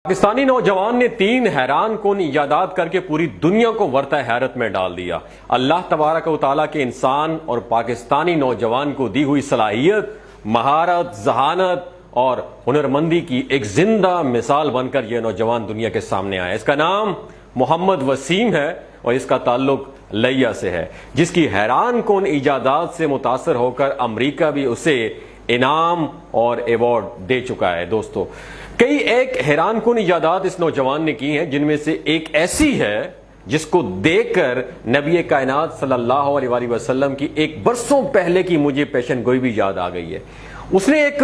پاکستانی نوجوان نے 3 حیران کن ایجادات کر کے پوری دنیا کو ورطہ حیرت میں ڈال دیا۔ اللہ تبارک و تعالیٰ کے انسان اور پاکستانی نوجوان کو دی ہوئی صلاحیت، مہارت، ذہانت اور ہنرمندی کی ایک زندہ مثال بن کر یہ نوجوان دنیا کے سامنے آیا۔ اس کا نام محمد وسیم ہے اور اس کا تعلق لیہ سے ہے، جس کی حیران کن ایجادات سے متاثر ہو کر امریکہ بھی اسے انعام اور ایوارڈ دے چکا ہے۔ دوستو، کئی ایک حیران کن ایجادات اس نوجوان نے کی ہیں، جن میں سے ایک ایسی ہے جس کو دیکھ کر نبی کائنات صلی اللہ علیہ وآلہ وسلم کی ایک برسوں پہلے کی مجھے پیشن گوئی بھی یاد آ گئی ہے۔ اس نے ایک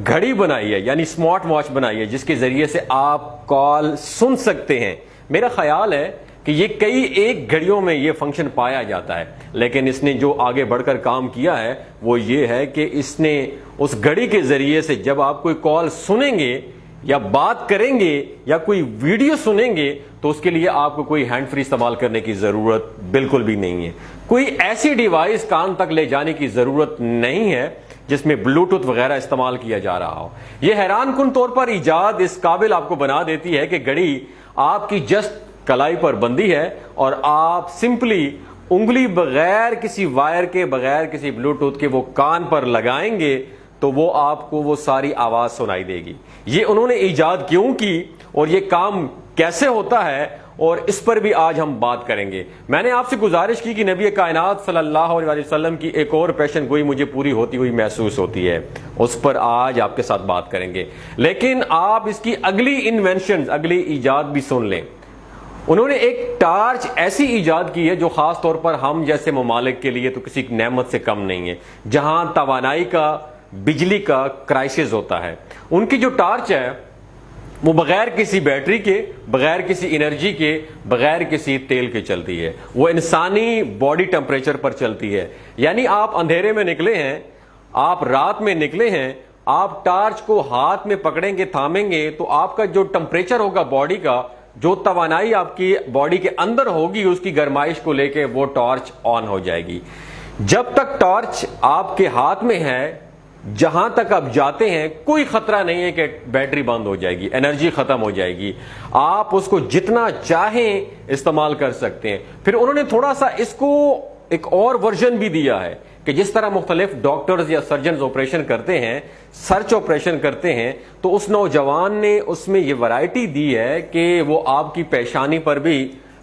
گھڑی بنائی ہے، یعنی سمارٹ واچ بنائی ہے، جس کے ذریعے سے آپ کال سن سکتے ہیں۔ میرا خیال ہے کہ یہ کئی ایک گھڑیوں میں یہ فنکشن پایا جاتا ہے، لیکن اس نے جو آگے بڑھ کر کام کیا ہے وہ یہ ہے کہ اس نے اس گھڑی کے ذریعے سے جب آپ کوئی کال سنیں گے یا بات کریں گے یا کوئی ویڈیو سنیں گے تو اس کے لیے آپ کو کوئی ہینڈ فری استعمال کرنے کی ضرورت بالکل بھی نہیں ہے۔ کوئی ایسی ڈیوائس کان تک لے جانے کی ضرورت نہیں ہے جس میں بلوٹوتھ وغیرہ استعمال کیا جا رہا ہو۔ یہ حیران کن طور پر ایجاد اس قابل آپ کو بنا دیتی ہے کہ گھڑی آپ کی جسٹ کلائی پر بندی ہے اور آپ سمپلی انگلی بغیر کسی وائر کے، بغیر کسی بلوٹوتھ کے وہ کان پر لگائیں گے تو وہ آپ کو وہ ساری آواز سنائی دے گی۔ یہ انہوں نے ایجاد کیوں کی اور یہ کام کیسے ہوتا ہے، اور اس پر بھی آج ہم بات کریں گے۔ میں نے آپ سے گزارش کی کہ نبی کائنات صلی اللہ علیہ وسلم کی ایک اور پیشن گوئی مجھے پوری ہوتی ہوئی محسوس ہوتی ہے، اس پر آج آپ کے ساتھ بات کریں گے۔ لیکن آپ اس کی اگلی انوینشن، اگلی ایجاد بھی سن لیں۔ انہوں نے ایک ٹارچ ایسی ایجاد کی ہے جو خاص طور پر ہم جیسے ممالک کے لیے تو کسی نعمت سے کم نہیں ہے، جہاں توانائی کا، بجلی کا کرائسس ہوتا ہے۔ ان کی جو ٹارچ ہے وہ بغیر کسی بیٹری کے، بغیر کسی انرجی کے، بغیر کسی تیل کے چلتی ہے۔ وہ انسانی باڈی ٹمپریچر پر چلتی ہے، یعنی آپ اندھیرے میں نکلے ہیں، آپ رات میں نکلے ہیں، آپ ٹارچ کو ہاتھ میں پکڑیں گے، تھامیں گے تو آپ کا جو ٹمپریچر ہوگا باڈی کا، جو توانائی آپ کی باڈی کے اندر ہوگی، اس کی گرمائش کو لے کے وہ ٹارچ آن ہو جائے گی۔ جب تک ٹارچ آپ کے ہاتھ میں ہے، جہاں تک آپ جاتے ہیں کوئی خطرہ نہیں ہے کہ بیٹری بند ہو جائے گی، انرجی ختم ہو جائے گی، آپ اس کو جتنا چاہیں استعمال کر سکتے ہیں۔ پھر انہوں نے تھوڑا سا اس کو ایک اور ورژن بھی دیا ہے کہ جس طرح مختلف ڈاکٹرز یا سرجنز آپریشن کرتے ہیں، سرچ آپریشن کرتے ہیں، تو اس نوجوان نے اس میں یہ ورائٹی دی ہے کہ وہ آپ کی پیشانی پر بھی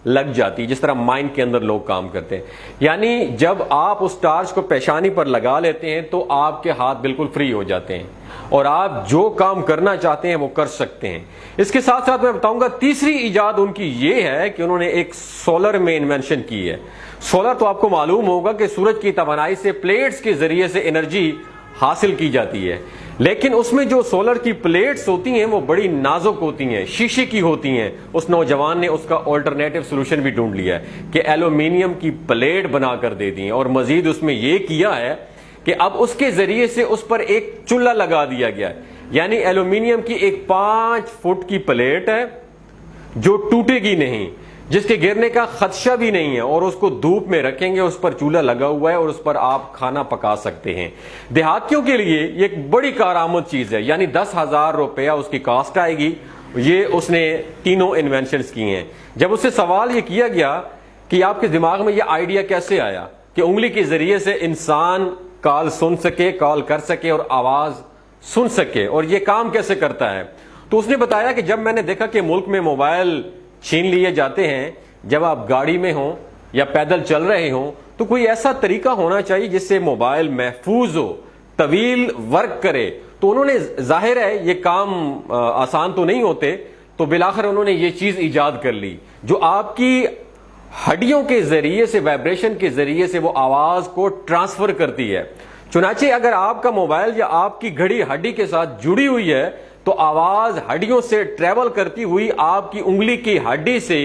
لگ جاتی، جس طرح مائنڈ کے اندر لوگ کام کرتے ہیں۔ یعنی جب آپ اس ٹارچ کو پیشانی پر لگا لیتے ہیں تو آپ کے ہاتھ بالکل فری ہو جاتے ہیں اور آپ جو کام کرنا چاہتے ہیں وہ کر سکتے ہیں۔ اس کے ساتھ ساتھ میں بتاؤں گا تیسری ایجاد ان کی یہ ہے کہ انہوں نے ایک سولر میں انوینشن کی ہے۔ سولر تو آپ کو معلوم ہوگا کہ سورج کی توانائی سے پلیٹس کے ذریعے سے انرجی حاصل کی جاتی ہے، لیکن اس میں جو سولر کی پلیٹس ہوتی ہیں وہ بڑی نازک ہوتی ہیں، شیشے کی ہوتی ہیں۔ اس نوجوان نے اس کا آلٹرنیٹو سولوشن بھی ڈھونڈ لیا ہے کہ ایلومینیم کی پلیٹ بنا کر دے دی، اور مزید اس میں یہ کیا ہے کہ اب اس کے ذریعے سے اس پر ایک چولہا لگا دیا گیا ہے، یعنی ایلومینیم کی ایک 5 فٹ کی پلیٹ ہے جو ٹوٹے گی نہیں، جس کے گرنے کا خدشہ بھی نہیں ہے، اور اس کو دھوپ میں رکھیں گے، اس پر چولہا لگا ہوا ہے اور اس پر آپ کھانا پکا سکتے ہیں۔ دیہاتیوں کے لیے یہ ایک بڑی کارآمد چیز ہے، یعنی 10,000 روپیہ اس کی کاسٹ آئے گی۔ یہ اس نے تینوں انوینشنز کی ہیں۔ جب اس سے سوال یہ کیا گیا کہ آپ کے دماغ میں یہ آئیڈیا کیسے آیا کہ انگلی کے ذریعے سے انسان کال سن سکے، کال کر سکے اور آواز سن سکے، اور یہ کام کیسے کرتا ہے، تو اس نے بتایا کہ جب میں نے دیکھا کہ ملک میں موبائل چھین لیے جاتے ہیں، جب آپ گاڑی میں ہوں یا پیدل چل رہے ہوں تو کوئی ایسا طریقہ ہونا چاہیے جس سے موبائل محفوظ ہو، طویل ورک کرے۔ تو انہوں نے، ظاہر ہے یہ کام آسان تو نہیں ہوتے، تو بالآخر انہوں نے یہ چیز ایجاد کر لی جو آپ کی ہڈیوں کے ذریعے سے، وائبریشن کے ذریعے سے وہ آواز کو ٹرانسفر کرتی ہے۔ چنانچہ اگر آپ کا موبائل یا آپ کی گھڑی ہڈی کے ساتھ جڑی ہوئی ہے تو آواز ہڈیوں سے ٹریول کرتی ہوئی آپ کی انگلی کی ہڈی سے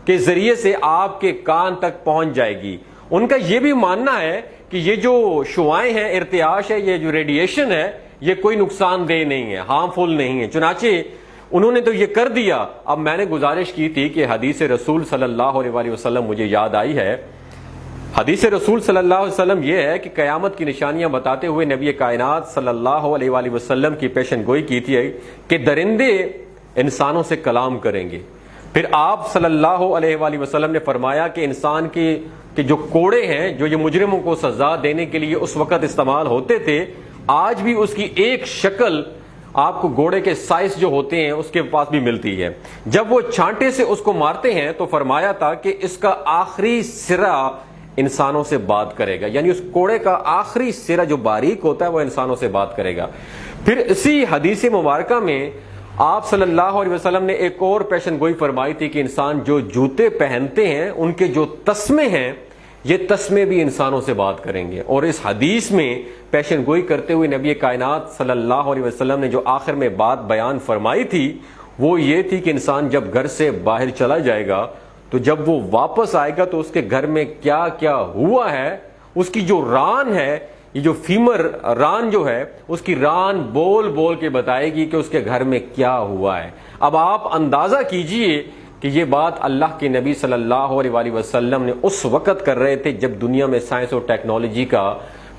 کے ذریعے سے آپ کے کان تک پہنچ جائے گی۔ ان کا یہ بھی ماننا ہے کہ یہ جو شعاعیں ہیں، ارتعاش ہے، یہ جو ریڈیشن ہے، یہ کوئی نقصان دہ نہیں ہے، ہارمفل نہیں ہے۔ چنانچہ انہوں نے تو یہ کر دیا۔ اب میں نے گزارش کی تھی کہ حدیث رسول صلی اللہ علیہ وآلہ وسلم مجھے یاد آئی ہے۔ حدیث رسول صلی اللہ علیہ وسلم یہ ہے کہ قیامت کی نشانیاں بتاتے ہوئے نبی کائنات صلی اللہ علیہ وآلہ وسلم کی پیشن گوئی کی تھی کہ درندے انسانوں سے کلام کریں گے۔ پھر آپ صلی اللہ علیہ وآلہ وسلم نے فرمایا کہ انسان کے جو کوڑے ہیں جو یہ مجرموں کو سزا دینے کے لیے اس وقت استعمال ہوتے تھے، آج بھی اس کی ایک شکل آپ کو گھوڑے کے سائز جو ہوتے ہیں اس کے پاس بھی ملتی ہے۔ جب وہ چھانٹے سے اس کو مارتے ہیں تو فرمایا تھا کہ اس کا آخری سرا انسانوں سے بات کرے گا، یعنی اس کوڑے کا آخری سرا جو باریک ہوتا ہے وہ انسانوں سے بات کرے گا۔ پھر اسی حدیث مبارکہ میں آپ صلی اللہ علیہ وسلم نے ایک اور پیشن گوئی فرمائی تھی کہ انسان جو جوتے پہنتے ہیں ان کے جو تسمے ہیں یہ تسمے بھی انسانوں سے بات کریں گے۔ اور اس حدیث میں پیشن گوئی کرتے ہوئے نبی کائنات صلی اللہ علیہ وسلم نے جو آخر میں بات بیان فرمائی تھی وہ یہ تھی کہ انسان جب گھر سے باہر چلا جائے گا تو جب وہ واپس آئے گا تو اس کے گھر میں کیا کیا ہوا ہے، اس کی جو ران ہے، یہ جو فیمر ران جو ہے، اس کی ران بول بول کے بتائے گی کہ اس کے گھر میں کیا ہوا ہے۔ اب آپ اندازہ کیجئے کہ یہ بات اللہ کے نبی صلی اللہ علیہ وآلہ وسلم نے اس وقت کر رہے تھے جب دنیا میں سائنس اور ٹیکنالوجی کا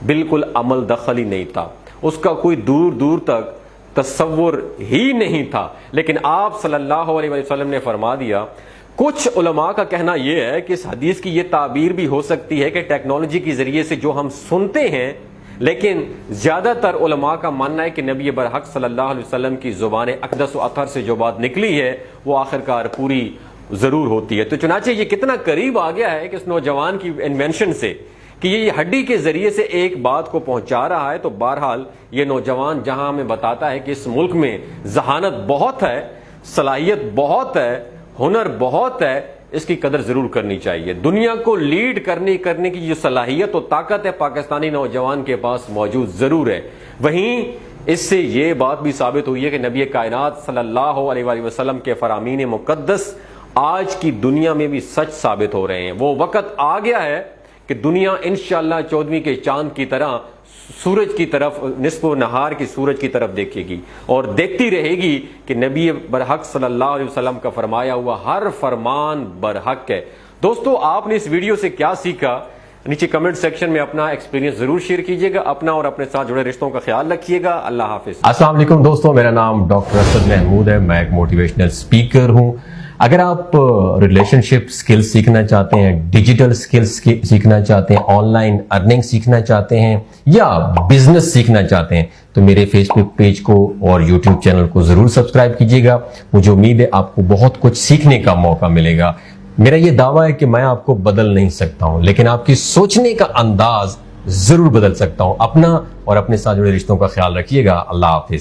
بالکل عمل دخل ہی نہیں تھا، اس کا کوئی دور دور تک تصور ہی نہیں تھا، لیکن آپ صلی اللہ علیہ وسلم نے فرما دیا۔ کچھ علماء کا کہنا یہ ہے کہ اس حدیث کی یہ تعبیر بھی ہو سکتی ہے کہ ٹیکنالوجی کے ذریعے سے جو ہم سنتے ہیں، لیکن زیادہ تر علماء کا ماننا ہے کہ نبی برحق صلی اللہ علیہ وسلم کی زبان اقدس و اطہر سے جو بات نکلی ہے وہ آخرکار پوری ضرور ہوتی ہے۔ تو چنانچہ یہ کتنا قریب آ گیا ہے کہ اس نوجوان کی انوینشن سے کہ یہ ہڈی کے ذریعے سے ایک بات کو پہنچا رہا ہے۔ تو بہرحال یہ نوجوان جہاں ہمیں بتاتا ہے کہ اس ملک میں ذہانت بہت ہے، صلاحیت بہت ہے، ہنر بہت ہے، اس کی قدر ضرور کرنی چاہیے۔ دنیا کو لیڈ کرنے کی جو صلاحیت و طاقت ہے پاکستانی نوجوان کے پاس موجود ضرور ہے۔ وہیں اس سے یہ بات بھی ثابت ہوئی ہے کہ نبی کائنات صلی اللہ علیہ وآلہ وسلم کے فرامین مقدس آج کی دنیا میں بھی سچ ثابت ہو رہے ہیں۔ وہ وقت آ گیا ہے کہ دنیا انشاءاللہ 14ویں کے چاند کی طرح سورج کی طرف، نصف و نہار کی سورج کی طرف دیکھے گی اور دیکھتی رہے گی کہ نبی برحق صلی اللہ علیہ وسلم کا فرمایا ہوا ہر فرمان برحق ہے۔ دوستو، آپ نے اس ویڈیو سے کیا سیکھا؟ نیچے کمنٹ سیکشن میں اپنا ایکسپیرینس ضرور شیئر کیجئے گا۔ اپنا اور اپنے ساتھ جڑے رشتوں کا خیال رکھیے گا۔ اللہ حافظ۔ السلام علیکم دوستو، میرا نام ڈاکٹر اسد محمود ہے، میں ایک موٹیویشنل سپیکر ہوں۔ اگر آپ ریلیشن شپ سکلز سیکھنا چاہتے ہیں، ڈیجیٹل سکلز سیکھنا چاہتے ہیں، آن لائن ارننگ سیکھنا چاہتے ہیں یا بزنس سیکھنا چاہتے ہیں تو میرے فیس بک پیج کو اور یوٹیوب چینل کو ضرور سبسکرائب کیجیے گا۔ مجھے امید ہے آپ کو بہت کچھ سیکھنے کا موقع ملے گا۔ میرا یہ دعویٰ ہے کہ میں آپ کو بدل نہیں سکتا ہوں، لیکن آپ کی سوچنے کا انداز ضرور بدل سکتا ہوں۔ اپنا اور اپنے ساتھ جڑے رشتوں کا خیال رکھیے گا۔ اللہ حافظ۔